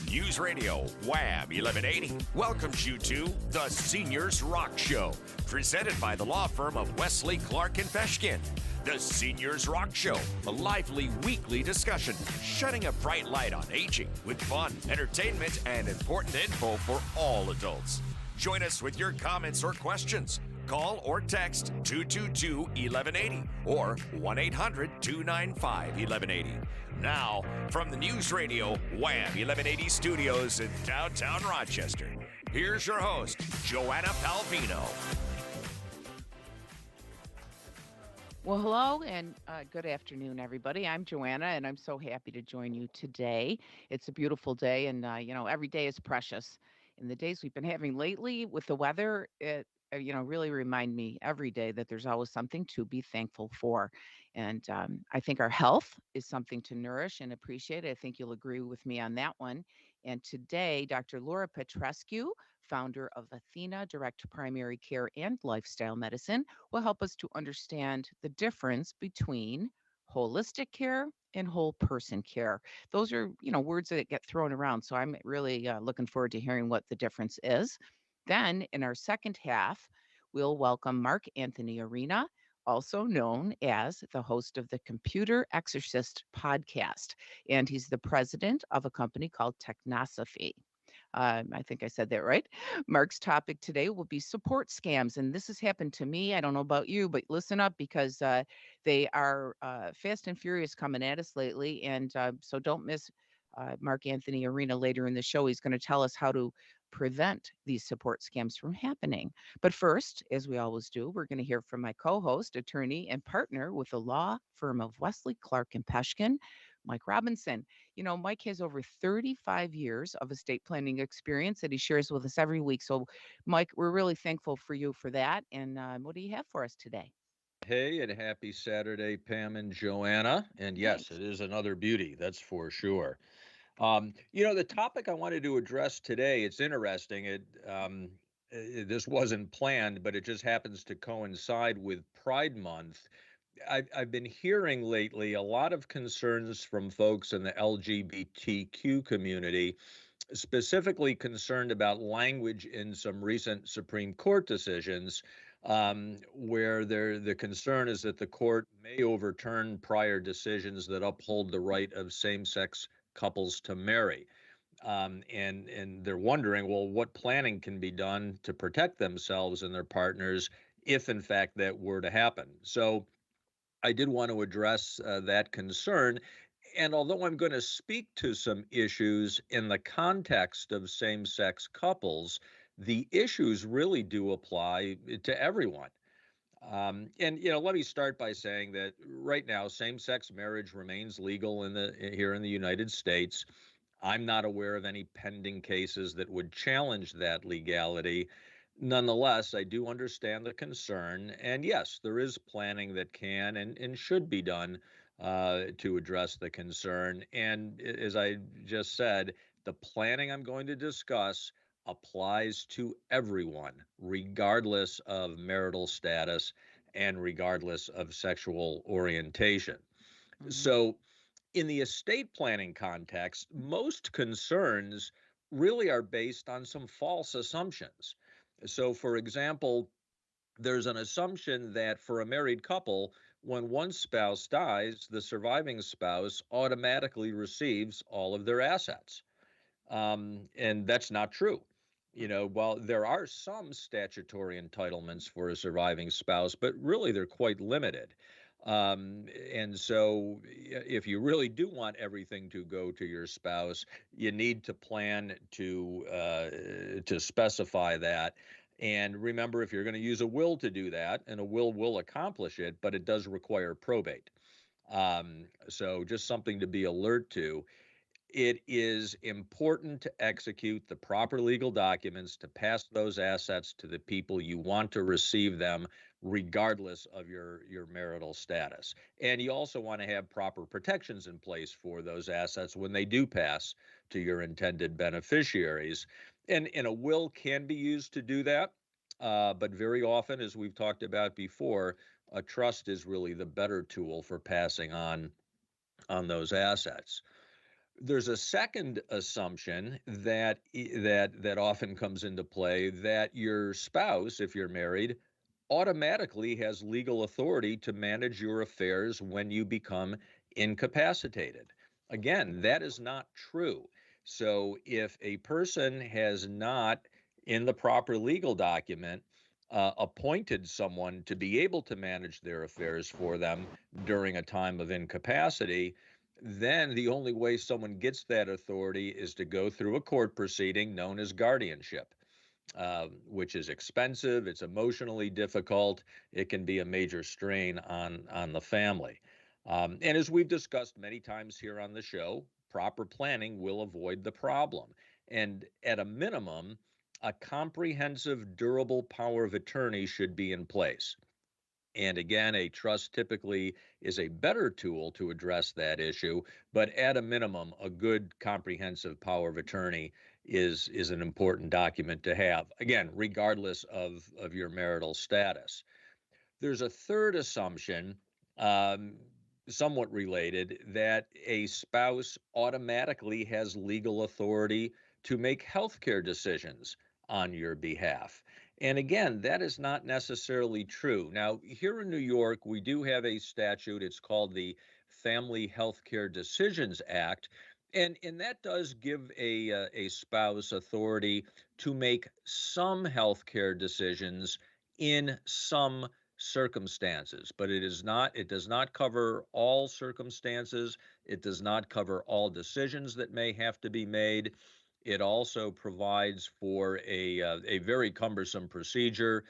News Radio Wham 1180 welcomes you to the Seniors Rock Show, presented by the law firm of Wesley, Clark, and Peshkin. The Seniors Rock Show, a lively weekly discussion shedding a bright light on aging with fun, entertainment, and important info for all adults. Join us with your comments or questions. Call or text 222-1180 or 1-800-295-1180. Now, from the News Radio Wham 1180 studios in downtown Rochester, here's your host, Joanna Palvino. Well, hello and good afternoon, everybody. I'm Joanna, and I'm so happy to join you today. It's a beautiful day, and, every day is precious. And the days we've been having lately with the weather, it really remind me every day that there's always something to be thankful for. And I think our health is something to nourish and appreciate. I think you'll agree with me on that one. And today, Dr. Laura Petrescu, founder of Athena Direct Primary Care and Lifestyle Medicine, will help us to understand the difference between holistic care and whole person care. Those are, words that get thrown around. So I'm really looking forward to hearing what the difference is. Then in our second half, we'll welcome MARC-ANTHONY Arena, also known as the host of the Computer Exorcist podcast. And he's the president of a company called Technosophy. I think I said that right. Mark's topic today will be support scams. And this has happened to me. I don't know about you, but listen up because they are fast and furious coming at us lately. And so don't miss MARC-ANTHONY Arena later in the show. He's going to tell us how to prevent these support scams from happening. But first, as we always do, we're going to hear from my co-host, attorney, and partner with the law firm of Wesley, Clark, and Peshkin, Mike Robinson. Mike has over 35 years of estate planning experience that he shares with us every week. So, Mike, we're really thankful for you for that. And what do you have for us today? Hey, and happy Saturday, Pam and Joanna. And yes, Thanks. it is another beauty, that's for sure. The topic I wanted to address today, it's interesting. This wasn't planned, but it just happens to coincide with Pride Month. I've been hearing lately a lot of concerns from folks in the LGBTQ community, specifically concerned about language in some recent Supreme Court decisions, where the concern is that the court may overturn prior decisions that uphold the right of same-sex couples to marry. And they're wondering, well, what planning can be done to protect themselves and their partners if, in fact, that were to happen. So I did want to address that concern. And although I'm going to speak to some issues in the context of same-sex couples, the issues really do apply to everyone. Let me start by saying that right now, same-sex marriage remains legal here in the United States. I'm not aware of any pending cases that would challenge that legality. Nonetheless, I do understand the concern. And yes, there is planning that can and should be done to address the concern. And as I just said, the planning I'm going to discuss applies to everyone, regardless of marital status and regardless of sexual orientation. Mhm. So, in the estate planning context, most concerns really are based on some false assumptions. So, for example, there's an assumption that for a married couple, when one spouse dies, the surviving spouse automatically receives all of their assets. And that's not true. While there are some statutory entitlements for a surviving spouse, but really they're quite limited. And so if you really do want everything to go to your spouse, you need to plan to specify that. And remember, if you're going to use a will to do that, and a will accomplish it, but it does require probate. So just something to be alert to. It is important to execute the proper legal documents to pass those assets to the people you want to receive them, regardless of your marital status. And you also want to have proper protections in place for those assets when they do pass to your intended beneficiaries. And a will can be used to do that. But very often, as we've talked about before, a trust is really the better tool for passing on those assets. There's a second assumption that often comes into play, that your spouse, if you're married, automatically has legal authority to manage your affairs when you become incapacitated. Again, that is not true. So if a person has not, in the proper legal document, appointed someone to be able to manage their affairs for them during a time of incapacity, then the only way someone gets that authority is to go through a court proceeding known as guardianship, which is expensive. It's emotionally difficult. It can be a major strain on the family. And as we've discussed many times here on the show, proper planning will avoid the problem. And at a minimum, a comprehensive, durable power of attorney should be in place. And again, a trust typically is a better tool to address that issue, but at a minimum, a good comprehensive power of attorney is an important document to have. Again, regardless of your marital status. There's a third assumption, um, somewhat related, that a spouse automatically has legal authority to make healthcare decisions on your behalf. And again, that is not necessarily true. Now, here in New York, we do have a statute. It's called the Family Healthcare Decisions Act. And that does give a spouse authority to make some healthcare decisions in some circumstances, but it does not cover all circumstances. It does not cover all decisions that may have to be made. It also provides for a very cumbersome procedure.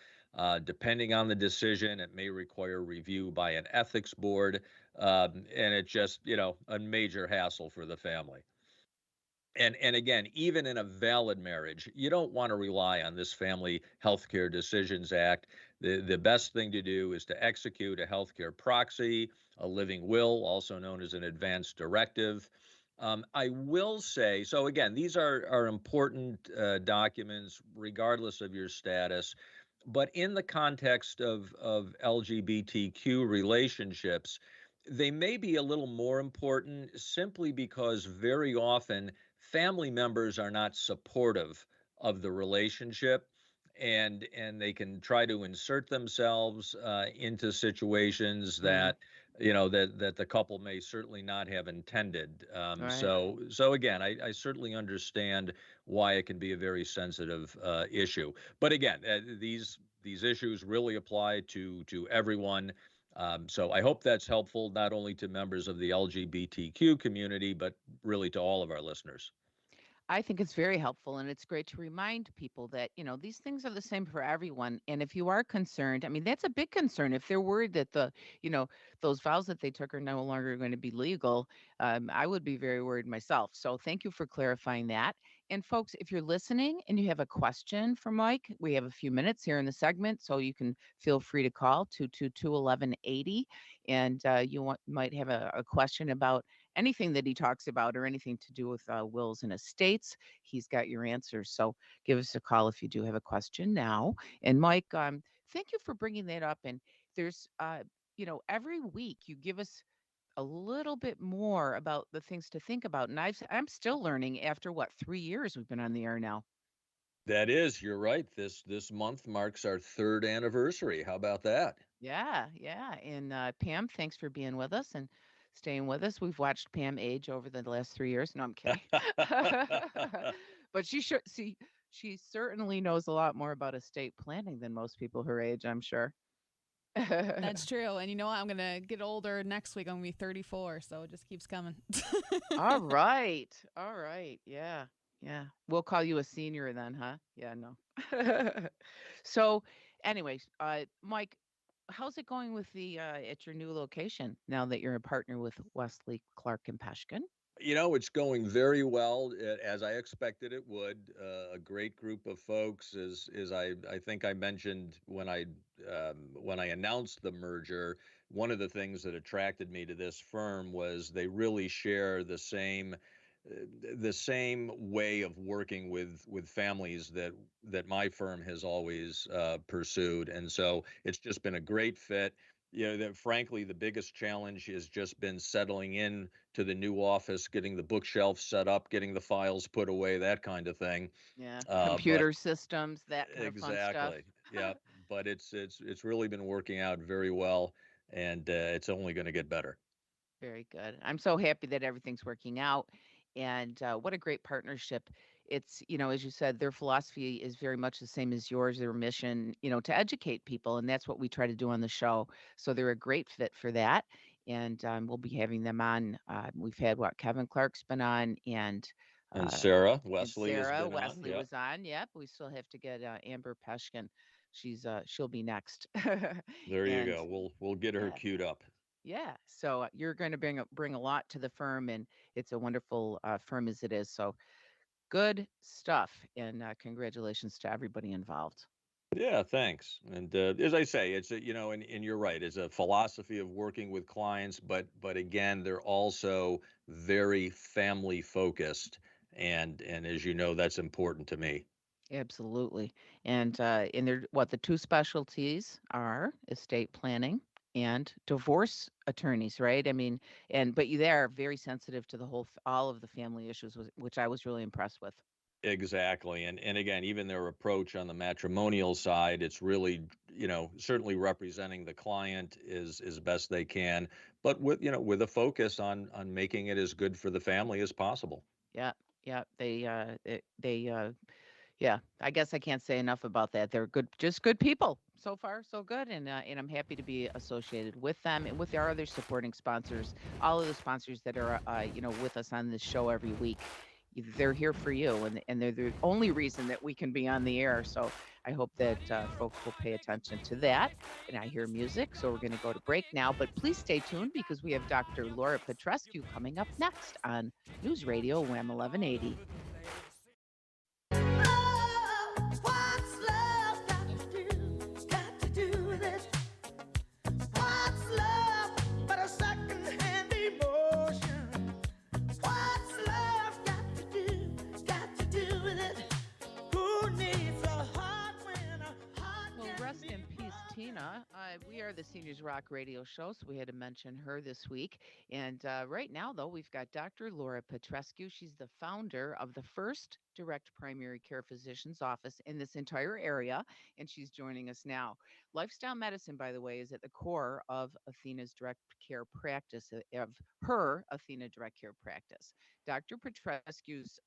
Depending on the decision, it may require review by an ethics board, and it just, a major hassle for the family. And again, even in a valid marriage, you don't want to rely on this Family Healthcare Decisions Act. The best thing to do is to execute a healthcare proxy, a living will, also known as an advance directive. I will say, so again, these are important documents, regardless of your status. But in the context of LGBTQ relationships, they may be a little more important, simply because very often family members are not supportive of the relationship, and they can try to insert themselves into situations Mm, that the couple may certainly not have intended. right. So again, I certainly understand why it can be a very sensitive issue. But again, these issues really apply to everyone. So I hope that's helpful, not only to members of the LGBTQ community, but really to all of our listeners. I think it's very helpful, and it's great to remind people that, these things are the same for everyone. And if you are concerned, I mean, that's a big concern. If they're worried that you know, those vows that they took are no longer going to be legal, I would be very worried myself. So thank you for clarifying that. And folks, if you're listening and you have a question for Mike, we have a few minutes here in the segment, so you can feel free to call 222-1180. And might have a question about anything that he talks about or anything to do with wills and estates. He's got your answers. So give us a call if you do have a question now. And Mike, thank you for bringing that up. And there's, every week you give us a little bit more about the things to think about. And I'm still learning after what, 3 years we've been on the air now. That is, you're right. This month marks our third anniversary. How about that? Yeah, yeah. And Pam, thanks for being with us and staying with us. We've watched Pam age over the last 3 years. No, I'm kidding. But she certainly knows a lot more about estate planning than most people her age, I'm sure. That's true. And you know what? I'm going to get older next week. I'm going to be 34. So it just keeps coming. All right. All right. Yeah. Yeah. We'll call you a senior then, huh? Yeah, no. So, anyways, Mike, how's it going with the at your new location now that you're a partner with Wesley Clark and Peshkin? It's going very well, as I expected it would. A great group of folks, as I think I mentioned when I announced the merger. One of the things that attracted me to this firm was they really share the same the same way of working with families that my firm has always pursued, and so it's just been a great fit. That frankly, the biggest challenge has just been settling in to the new office, getting the bookshelf set up, getting the files put away, that kind of thing. Yeah. But Computer systems, that kind of fun stuff. exactly, yeah. But it's really been working out very well, and it's only going to get better. Very good. I'm so happy that everything's working out. And what a great partnership. It's, as you said, their philosophy is very much the same as yours, their mission, to educate people. And that's what we try to do on the show. So they're a great fit for that. And we'll be having them on. We've had Kevin Clark's been on, And uh, Sarah and Wesley has Sarah been on. Wesley Yeah, was on. Yep. We still have to get Amber Peshkin. She'll be next. there you And go. We'll get her yeah. queued up. Yeah, so you're going to bring a lot to the firm, and it's a wonderful firm as it is. So good stuff, and congratulations to everybody involved. Yeah, thanks. And as I say, it's and you're right. It's a philosophy of working with clients, but again, they're also very family focused, and as you know, that's important to me. Absolutely, and they're what the two specialties are: estate planning and divorce attorneys, right? I mean, but they are very sensitive to all of the family issues, which I was really impressed with. Exactly. And again, even their approach on the matrimonial side, it's really, certainly representing the client is best they can, but with a focus on making it as good for the family as possible. Yeah, yeah, yeah, I guess I can't say enough about that. They're good, just good people. So far, so good, and I'm happy to be associated with them and with our other supporting sponsors. All of the sponsors that are, with us on this show every week. They're here for you, and they're the only reason that we can be on the air. So I hope that folks will pay attention to that. And I hear music, so we're going to go to break now. But please stay tuned because we have Dr. Laura Petrescu coming up next on News Radio WHAM 1180. What's love got to do? Got to do with it. What's love but a second-hand emotion? What's love got to do? Got to do with it. Who needs a heart when a heart Well, can rest be in peace, Tina. We are the Seniors Rock radio show, so we had to mention her this week. And right now, though, we've got Dr. Laura Petrescu. She's the founder of the first direct primary care physician's office in this entire area, and she's joining us now. Lifestyle medicine, by the way, is at the core of Athena's direct care practice, of her Athena direct care practice. Dr. Petrescu's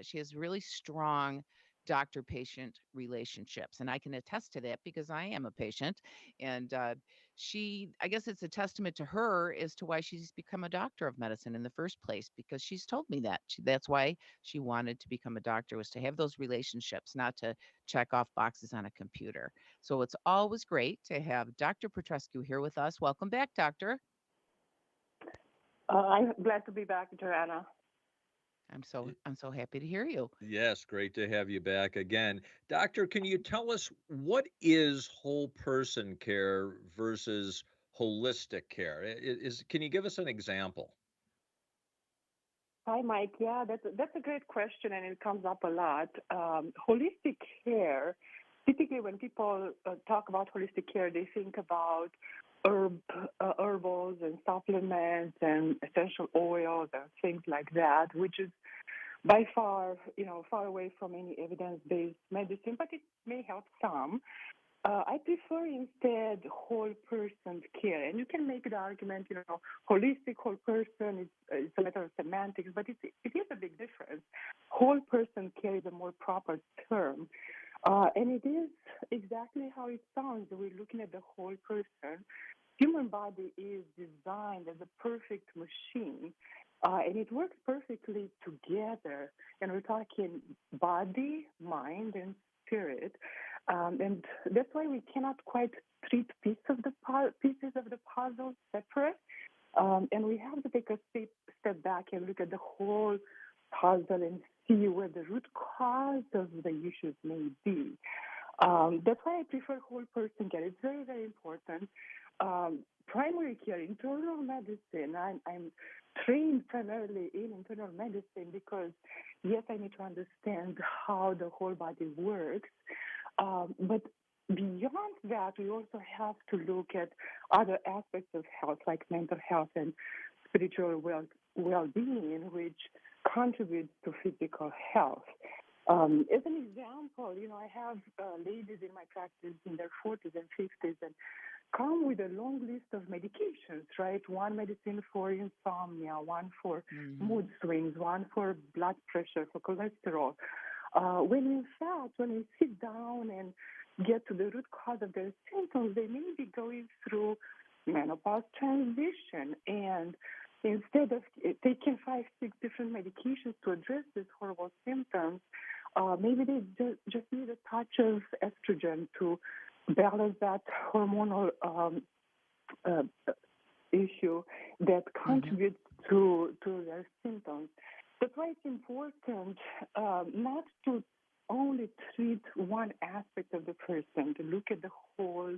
she has really strong doctor patient relationships. And I can attest to that because I am a patient. And I guess it's a testament to her as to why she's become a doctor of medicine in the first place, because she's told me that. That's why she wanted to become a doctor, was to have those relationships, not to check off boxes on a computer. So it's always great to have Dr. Petrescu here with us. Welcome back, Doctor. I'm glad to be back, Joanna. I'm so happy to hear you. Yes, great to have you back again. Doctor, can you tell us what is whole person care versus holistic care? Can you give us an example? Hi, Mike. Yeah, that's a great question, and it comes up a lot. Holistic care. Typically, when people talk about holistic care, they think about herbals and supplements and essential oils and things like that, which is by far, far away from any evidence-based medicine, but it may help some. I prefer instead whole person care, and you can make the argument, holistic whole person is a matter of semantics, but it is a big difference. Whole person care is a more proper term, and it is exactly how it sounds. We're looking at the whole person. Human body is designed as a perfect machine, and it works perfectly together. And we're talking body, mind, and spirit. And that's why we cannot quite treat pieces of the puzzle separate. And we have to take a step back and look at the whole puzzle and see where the root cause of the issues may be. That's why I prefer whole person care. It's very, very important. primary care, internal medicine. I'm trained primarily in internal medicine because, yes, I need to understand how the whole body works. But beyond that, we also have to look at other aspects of health, like mental health and spiritual well-being, which contributes to physical health. As an example, I have ladies in my practice in their 40s and 50s and come with a long list of medications, right? One medicine for insomnia, one for mood swings, one for blood pressure, for cholesterol. When in fact, when we sit down and get to the root cause of their symptoms, they may be going through menopause transition. And instead of taking 5, 6 different medications to address these horrible symptoms, maybe they just need a touch of estrogen to balance that hormonal issue that contributes to their symptoms. That's why it's important not to only treat one aspect of the person, to look at the whole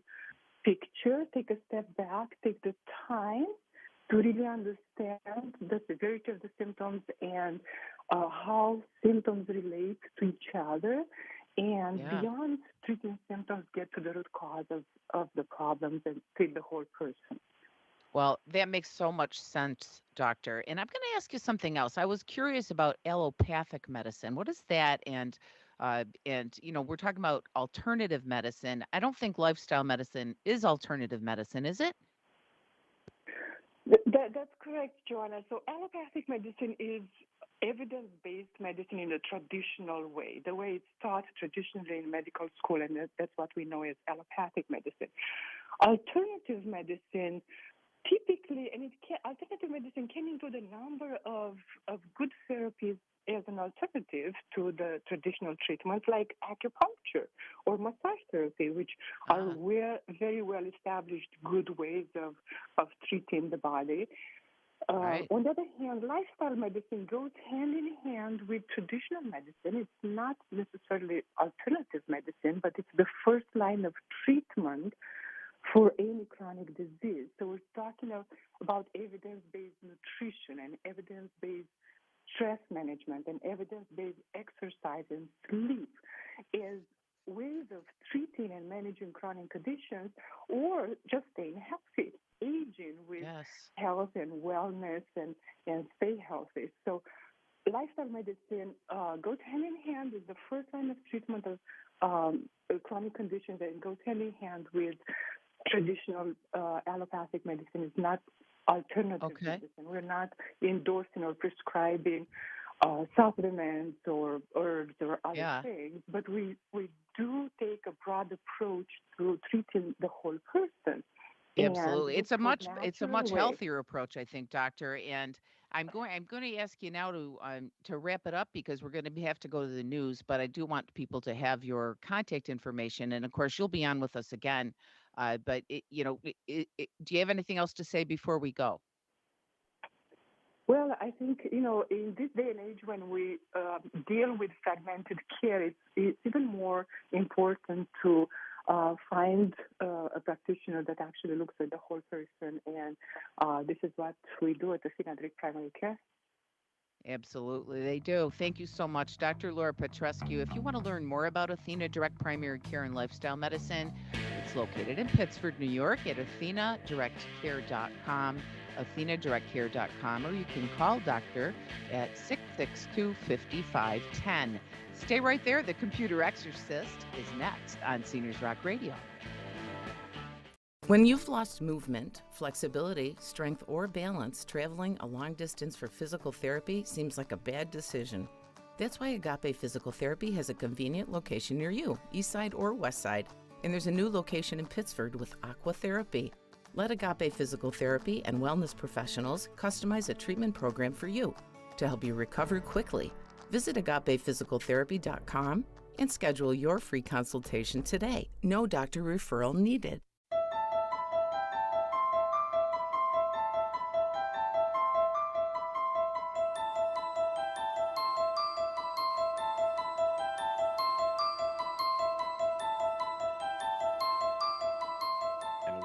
picture, take a step back, take the time to really understand the severity of the symptoms and how symptoms relate to each other. And beyond treating symptoms, get to the root cause of the problems and treat the whole person. Well, that makes so much sense, doctor. And I'm going to ask you something else. I was curious about allopathic medicine. What is that? And we're talking about alternative medicine. I don't think lifestyle medicine is alternative medicine, is it? That's correct, Joanna. So allopathic medicine is evidence-based medicine in a traditional way, the way it's taught traditionally in medical school, and that's what we know as allopathic medicine. Alternative medicine typically, alternative medicine can include a number of good therapies as an alternative to the traditional treatments like acupuncture or massage therapy, which are very well established good ways of treating the body. Right. On the other hand, lifestyle medicine goes hand in hand with traditional medicine. It's not necessarily alternative medicine, but it's the first line of treatment for any chronic disease. So we're talking about evidence-based nutrition and evidence-based stress management and evidence-based exercise and sleep as ways of treating and managing chronic conditions or just staying healthy, aging with health and wellness and stay healthy. So lifestyle medicine goes hand in hand with the first line of treatment of chronic conditions, and goes hand in hand with traditional allopathic medicine. Is not alternative medicine. We're not endorsing or prescribing supplements or herbs or other things, but we do take a broad approach to treating the whole person. Absolutely. It's a much healthier approach, I think, doctor. And I'm going to ask you now to wrap it up because we're going to have to go to the news, but I do want people to have your contact information. And of course, you'll be on with us again. But do you have anything else to say before we go? Well, I think, in this day and age when we deal with fragmented care, it's even more important to find a practitioner that actually looks at the whole person. And this is what we do at Athena Direct Primary Care. Absolutely, they do. Thank you so much, Dr. Laura Petrescu. If you want to learn more about Athena Direct Primary Care and Lifestyle Medicine, it's located in Pittsford, New York at athena-directcare.com, athena-directcare.com, or you can call Doctor at 662-5510. Stay right there. The Computer Exorcist is next on Seniors Rock Radio. When you've lost movement, flexibility, strength, or balance, traveling a long distance for physical therapy seems like a bad decision. That's why Agape Physical Therapy has a convenient location near you, east side or west side. And there's a new location in Pittsford with Aqua Therapy. Let Agape Physical Therapy and wellness professionals customize a treatment program for you to help you recover quickly. Visit agapephysicaltherapy.com and schedule your free consultation today. No doctor referral needed.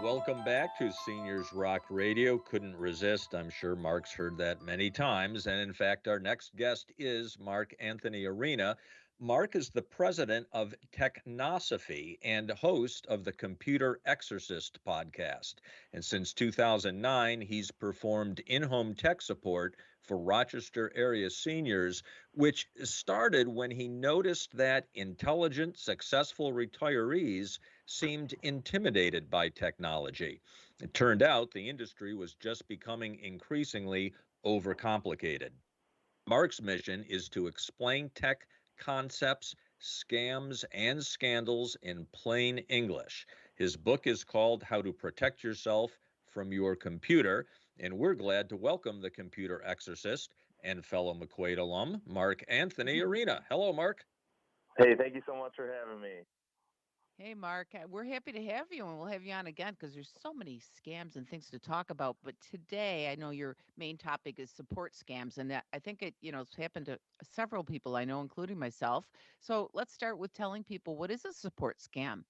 Welcome back to Seniors Rock Radio. Couldn't resist. I'm sure Mark's heard that many times. And in fact, our next guest is Mark-Anthony Arena. Mark is the president of Technosophy and host of the Computer Exorcist podcast. And since 2009, he's performed in-home tech support for Rochester area seniors, which started when he noticed that intelligent, successful retirees seemed intimidated by technology. It turned out the industry was just becoming increasingly overcomplicated. Mark's mission is to explain tech concepts, scams, and scandals in plain English. His book is called How to Protect Yourself from Your Computer, and we're glad to welcome the computer exorcist and fellow McQuaid alum, Mark-Anthony Arena. Hello, Mark. Hey, thank you so much for having me. Hey, Mark, we're happy to have you, and we'll have you on again because there's so many scams and things to talk about. But today, I know your main topic is support scams, and I think it's happened to several people I know, including myself. So let's start with telling people, what is a support scam?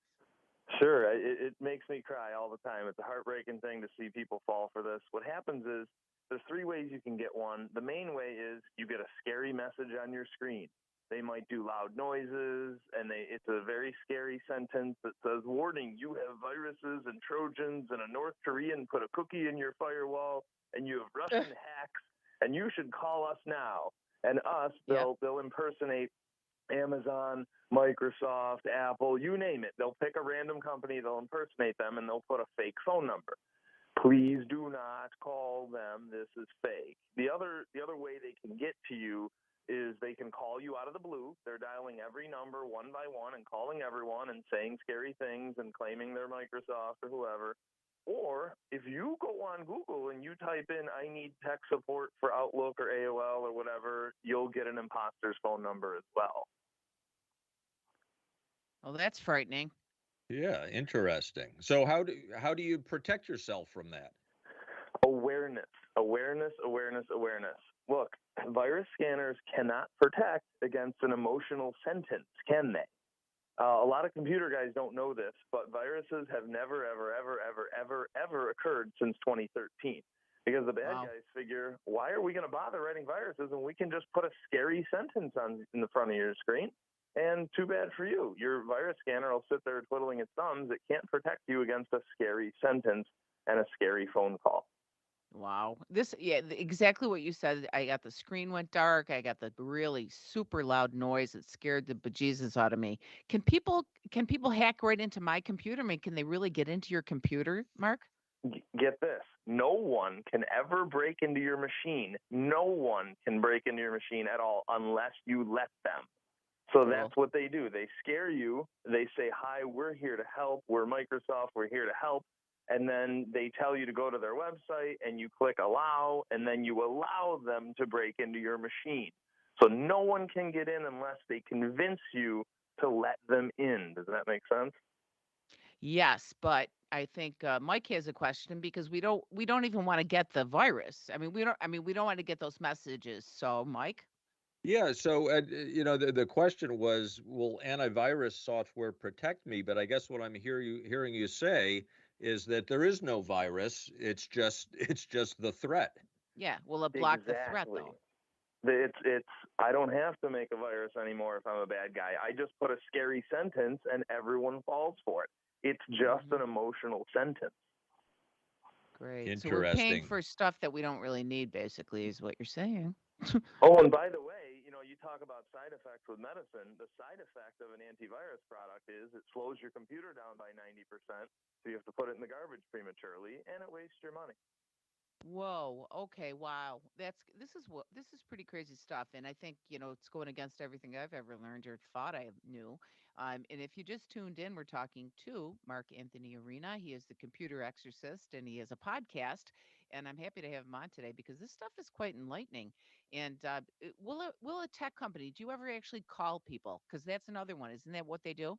Sure, it makes me cry all the time. It's a heartbreaking thing to see people fall for this. What happens is there's three ways you can get one. The main way is you get a scary message on your screen. They might do loud noises, and it's a very scary sentence that says, "Warning, you have viruses and Trojans, and a North Korean put a cookie in your firewall, and you have Russian hacks, and you should call us now." And us, Yep. they'll impersonate Amazon, Microsoft, Apple, you name it. They'll pick a random company, they'll impersonate them, and they'll put a fake phone number. Please do not call them. This is fake. The other way they can get to you is they can call you out of the blue. They're dialing every number one by one and calling everyone and saying scary things and claiming they're Microsoft or whoever. Or if you go on Google and you type in, "I need tech support for Outlook or AOL or whatever," you'll get an imposter's phone number as well. Well, that's frightening. Yeah, interesting. So how do you protect yourself from that? Awareness, awareness, awareness, awareness. Look, virus scanners cannot protect against an emotional sentence, can they? A lot of computer guys don't know this, but viruses have never, ever, ever, ever, ever, ever occurred since 2013. Because the bad Wow. guys figure, why are we going to bother writing viruses when we can just put a scary sentence in the front of your screen? And too bad for you. Your virus scanner will sit there twiddling its thumbs. It can't protect you against a scary sentence and a scary phone call. Wow. Exactly what you said. I got the screen went dark. I got the really super loud noise that scared the bejesus out of me. Can people hack right into my computer? I mean, can they really get into your computer, Mark? Get this. No one can ever break into your machine. No one can break into your machine at all unless you let them. So Cool. that's what they do. They scare you. They say, "Hi, we're here to help. We're Microsoft. We're here to help." And then they tell you to go to their website and you click allow, and then you allow them to break into your machine. So no one can get in unless they convince you to let them in. Does that make sense? Yes, but I think Mike has a question because we don't even want to get the virus. I mean we don't want to get those messages. So Mike, Yeah, so the question was, will antivirus software protect me? But I guess what I'm hearing you say is that there is no virus. It's just the threat. yeah, will it block the threat Exactly. though? It's I don't have to make a virus anymore if I'm a bad guy. I just put a scary sentence and everyone falls for it. It's just Hmm. an emotional sentence. Great. So we're paying Interesting. for stuff that we don't really need, basically, is what you're saying. Oh, and by the way, you talk about side effects with medicine. The side effect of an antivirus product is it slows your computer down by 90%, so you have to put it in the garbage prematurely, and it wastes your money. Whoa. Okay. Wow. This is pretty crazy stuff, and I think it's going against everything I've ever learned or thought I knew. And if you just tuned in, we're talking to Mark-Anthony Arena. He is the computer exorcist, and he has a podcast. And I'm happy to have him on today because this stuff is quite enlightening. And will a tech company? Do you ever actually call people? Because that's another one. Isn't that what they do?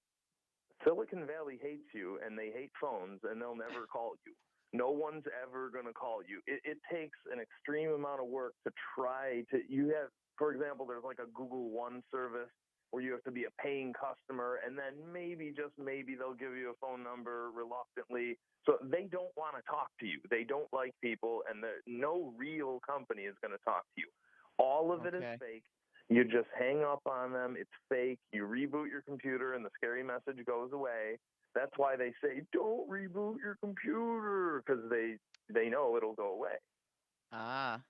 Silicon Valley hates you, and they hate phones, and they'll never call you. No one's ever going to call you. It takes an extreme amount of work to try to. You have, for example, there's like a Google One service. where you have to be a paying customer, and then maybe, just maybe, they'll give you a phone number reluctantly. So they don't want to talk to you. They don't like people, and no real company is going to talk to you. All of it is Okay. fake. You just hang up on them. It's fake. You reboot your computer, and the scary message goes away. That's why they say, don't reboot your computer, because they know it'll go away. Ah,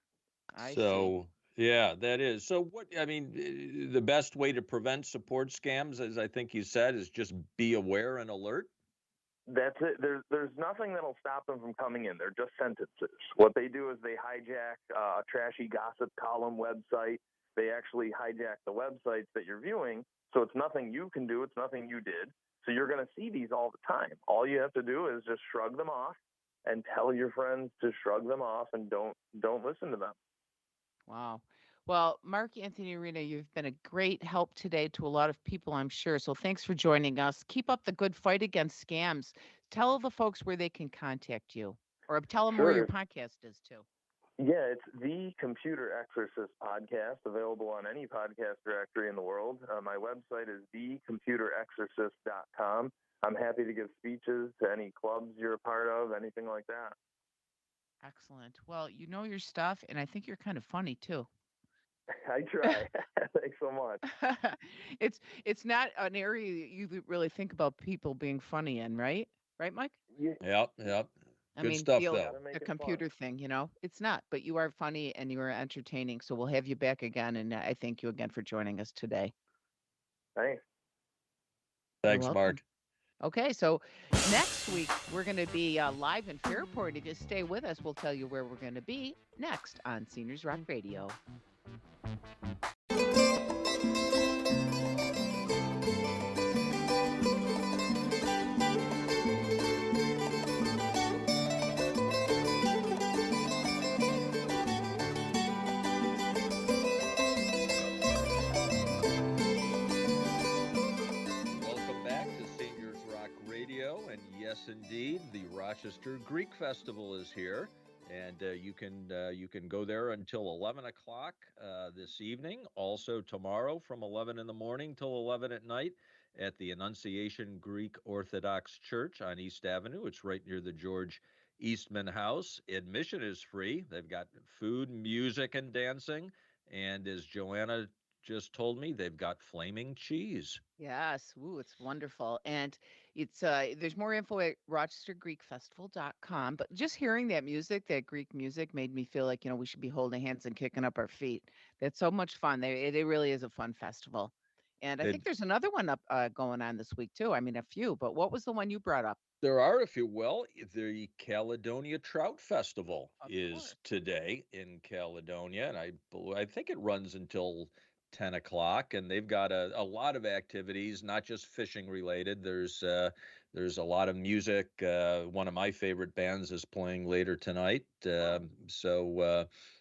I see. So, yeah, that is. So what, I mean, the best way to prevent support scams, as I think you said, is just be aware and alert. That's it. There's nothing that'll stop them from coming in. They're just sentences. What they do is they hijack a trashy gossip column website. They actually hijack the websites that you're viewing. So it's nothing you can do. It's nothing you did. So you're going to see these all the time. All you have to do is just shrug them off and tell your friends to shrug them off, and don't listen to them. Wow. Well, Mark-Anthony Arena, you've been a great help today to a lot of people, I'm sure. So thanks for joining us. Keep up the good fight against scams. Tell the folks where they can contact you, or tell them where your Sure. podcast is too. Yeah, it's the Computer Exorcist podcast, available on any podcast directory in the world. My website is thecomputerexorcist.com. I'm happy to give speeches to any clubs you're a part of, anything like that. Excellent. Well, you know your stuff, and I think you're kind of funny too. I try. Thanks so much. It's not an area that you really think about people being funny in, right? Right, Mike? You Yep, yep. I Good mean, stuff, the though. gotta make the it fun. computer thing, it's not, but you are funny and you are entertaining. So we'll have you back again, and I thank you again for joining us today. Thanks. You're Thanks, welcome. Mark. Okay, so next week we're going to be live in Fairport. If you stay with us, we'll tell you where we're going to be next on Seniors Rock Radio. Welcome back to Seniors Rock Radio, and yes, indeed, the Rochester Greek Festival is here, and you can go there until 11 o'clock this evening. Also tomorrow from 11 in the morning till 11 at night at the Annunciation Greek Orthodox Church on East Avenue. It's right near the George Eastman House. Admission is free. They've got food, music, and dancing, and as Joanna just told me, they've got flaming cheese. Yes, woo, it's wonderful. And it's there's more info at rochestergreekfestival.com. But just hearing that music, that Greek music, made me feel like, we should be holding hands and kicking up our feet. That's so much fun. It really is a fun festival. And I It think there's another one up going on this week too. I mean, a few, but what was the one you brought up? There are a few. Well, the Caledonia Trout Festival Of is course. today in Caledonia, and I think it runs until 10 o'clock, and they've got a lot of activities, not just fishing related. There's a lot of music. One of my favorite bands is playing later tonight. Who,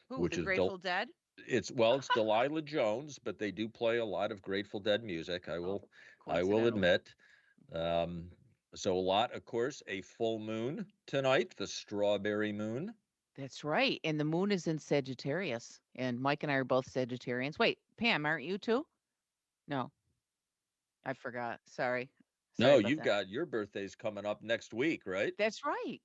Which the is Grateful Dead? it's Delilah Jones, but they do play a lot of Grateful Dead music. I Oh, will coincidental. admit. Um, so a lot, of course, a full moon tonight, the strawberry moon. That's right. And the moon is in Sagittarius. And Mike and I are both Sagittarians. Wait, Pam, aren't you too? No, I forgot. Sorry. Sorry No, about you've that. got your birthday's coming up next week, right? That's right.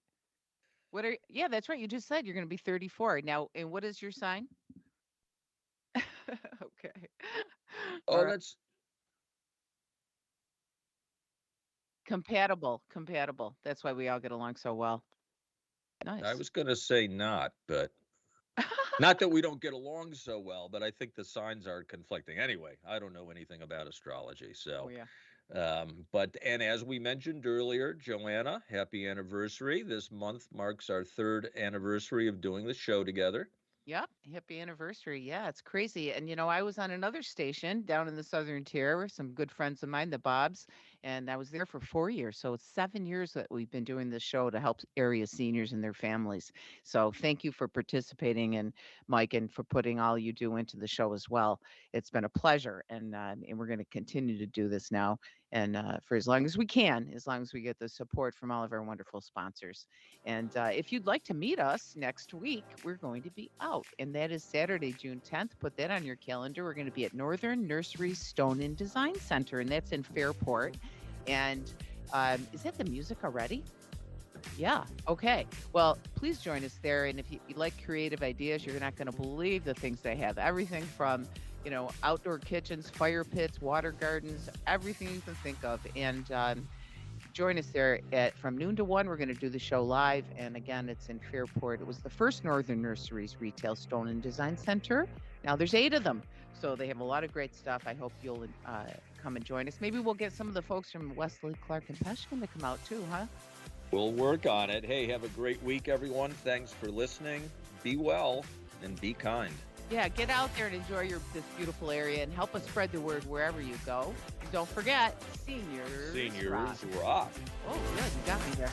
Yeah, that's right. You just said you're going to be 34. Now, and what is your sign? Okay. All Oh, right. that's Compatible. That's why we all get along so well. I Nice. was going to say not, but not that we don't get along so well, but I think the signs are conflicting. Anyway, I don't know anything about astrology, Oh, so. yeah. And as we mentioned earlier, Joanna, happy anniversary. This month marks our 3rd anniversary of doing the show together. Yep. Happy anniversary. Yeah, it's crazy. And, I was on another station down in the Southern Tier with some good friends of mine, the Bobs, and I was there for 4 years. So it's 7 years that we've been doing this show to help area seniors and their families. So thank you for participating, and Mike, and for putting all you do into the show as well. It's been a pleasure. And we're going to continue to do this now, and for as long as we can, as long as we get the support from all of our wonderful sponsors. And if you'd like to meet us next week, we're going to be out in the that is Saturday, June 10th. Put that on your calendar. We're going to be at Northern Nursery Stone and Design Center, and that's in Fairport. And is that the music already? Yeah. Okay. Well, please join us there. And if you like creative ideas, you're not going to believe the things they have. Everything from, outdoor kitchens, fire pits, water gardens, everything you can think of. And join us there from noon to 1. We're going to do the show live. And again, it's in Fairport. It was the first Northern Nurseries Retail Stone and Design Center. Now there's 8 of them. So they have a lot of great stuff. I hope you'll come and join us. Maybe we'll get some of the folks from Wesley, Clark, and Peshkin to come out too, huh? We'll work on it. Hey, have a great week, everyone. Thanks for listening. Be well and be kind. Yeah, get out there and enjoy this beautiful area and help us spread the word wherever you go. Don't forget, seniors Seniors rock. rock. Oh, good. You got me there.